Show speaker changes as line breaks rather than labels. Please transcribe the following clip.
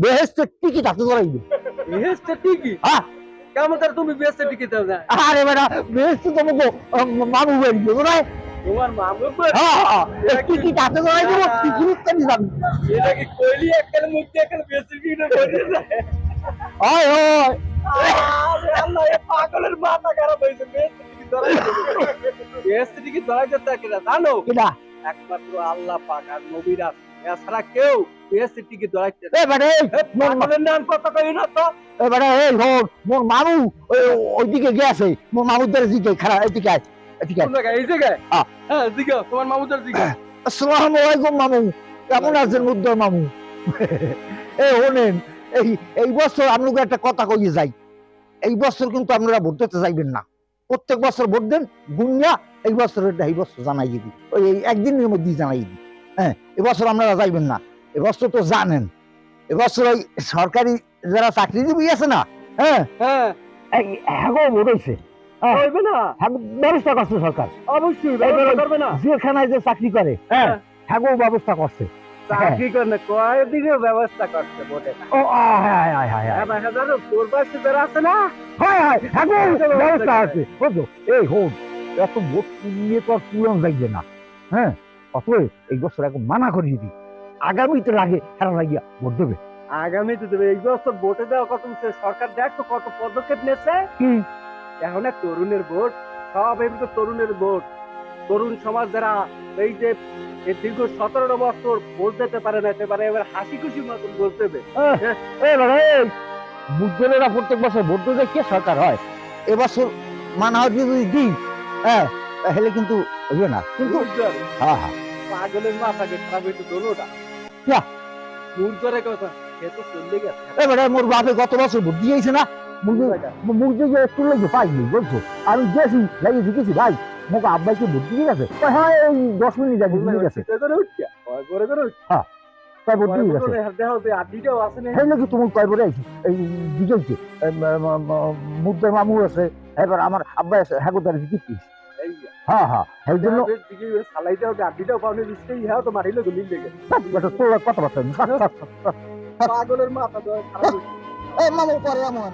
বেহেস্তের টিকিট হাতে ধরাইবে।
বেহেশতের টিকিট?
হ্যাঁ।
কেমন তার তুমি বেহেশতের টিকিট দাও না?
আরে বেটা বেহেস্ত তোমাকে মামু বাড়ি দেবো না।
তোমার মামুর বাড়ি?
হ্যাঁ, টিকিট হাতে ধরাই দেবো, টিকিট কেটে যাবি।
এটা কি কইলি একখানে মুখ দিয়ে একখানে বেহেশতের টিকিট পড়ে যায়?
হয় হয়।
আরে আল্লাহ, এ পাগলের মাথা খারাপ হয়েছে। বেহেশতের টিকিট ধরাই দেবে। বেহেশতের টিকিট ধরাই দিতে কিনা জানো?
কিনা?
একমাত্র আল্লাহ পাক আর নবী রাসূল এছাড়া কেউ বেহেশতের টিকিট ধরাইতে
এ বেটা এই
পাগলের নাম কথা কই না তো।
এ বেটা এই হোক মোর মামু ওইদিকে গেছে, মোর মামুর দ্বারা জিগে খারাপ এদিকে আয়, এদিকে আয়।
কোন জায়গায়? এই জায়গায়?
হ্যাঁ।
হ্যাঁ, জিগাও তোমার মামুদের জিগাও।
আসসালামু আলাইকুম মামু, কেমন আছেন মুদ্দার মামু? এই শোনেন, এই এই বছর আপনাকে একটা কথা কইয়ে যাই, এই বছর কিন্তু আপনারা ভোট দিতে যাইবেন না। প্রত্যেক বছর ভোট দেন গুনিয়া, এই বছর এই বছর জানাই দিবি, ওই এই একদিনের মধ্যেই জানাই দিবি। হ্যাঁ, এবছর আপনারা যাইবেন না। এবছর তো জানেন এবছর ওই সরকারি যারা চাকরিজীবী আছে না, হ্যাঁ
হ্যাঁ,
হ্যাঁ ভোট হয়েছে,
হইবে না?
ব্যবস্থা করছে সরকার।
অবশ্যই ব্যবস্থা করবে না।
যেখানে যে চাকরি করে, হ্যাঁ হ্যাঁ ব্যবস্থা করছে।
চাকরি করে না, কয়দিনের ব্যবস্থা করছে বটে।
ও হ্যাঁ হ্যাঁ হ্যাঁ
হ্যাঁ ভাই, হ্যাঁ জানো তোর পাশে যারা আছে না,
হ্যাঁ হ্যাঁ হ্যাঁ ব্যবস্থা আছে বুঝছো। এই হোক এত ভোট নিয়ে তো আর পুরান যাইবে না, হ্যাঁ অতএব এই বছর এখন মানা করিয়ে দিই, আগামীতে লাগে হেরা লাগিয়া ভোট দেবে।
আগামীতে দেবে। এই বছর ভোটে দেওয়া কত সরকার দেখো কত পদক্ষেপ নিয়েছে।
হুম।
এখন এক তরুণের ভোট, সব এমনি তরুণের ভোট। তরুণ সমাজ যারা এই যে এই দীর্ঘ 17 বছর ভোট দিতে পারে না, এবারে এবার হাসি খুশি মতন ভোট দেবে।
বুদ্ধলেরা প্রত্যেক বছর ভোট দিতে কে সরকার হয়, এবছর মানা হচ্ছে যদি দিই, হ্যাঁ তাহলে কিন্তু হইবে না কিন্তু।
বুঝলেন?
হ্যাঁ হ্যাঁ
পাগলের মাথাকে খারাপ হইতে দোনোটা।
যা।
ভুল করে কথা, সে তো চলে গেছে।
এবারে মোর বাপে গত বছর ভোট দিয়েছে না, মুরগি যে একটু লেগে পাইনি বলছো, আমি গেছি লাগিয়ে ঢুকেছি ভাই, মোকে আব্বাইকে ভোট দিয়ে গেছে, হ্যাঁ এই 10 মিনিট আগে দিয়ে গেছে, হ্যাঁ তাই ভোট দিয়ে গেছে। হ্যাঁ নাকি তোমার কয়বারে আইছি এই দিকেছে, মুদ্দার মামু আছে, এবার আমার আব্বাই আছে, হ্যাঁ গোদার দিকে। হ্যাঁ হ্যাঁ এই জন্য তোর কথাবার্তা
পাগলের মাথা
মামু পরে আমার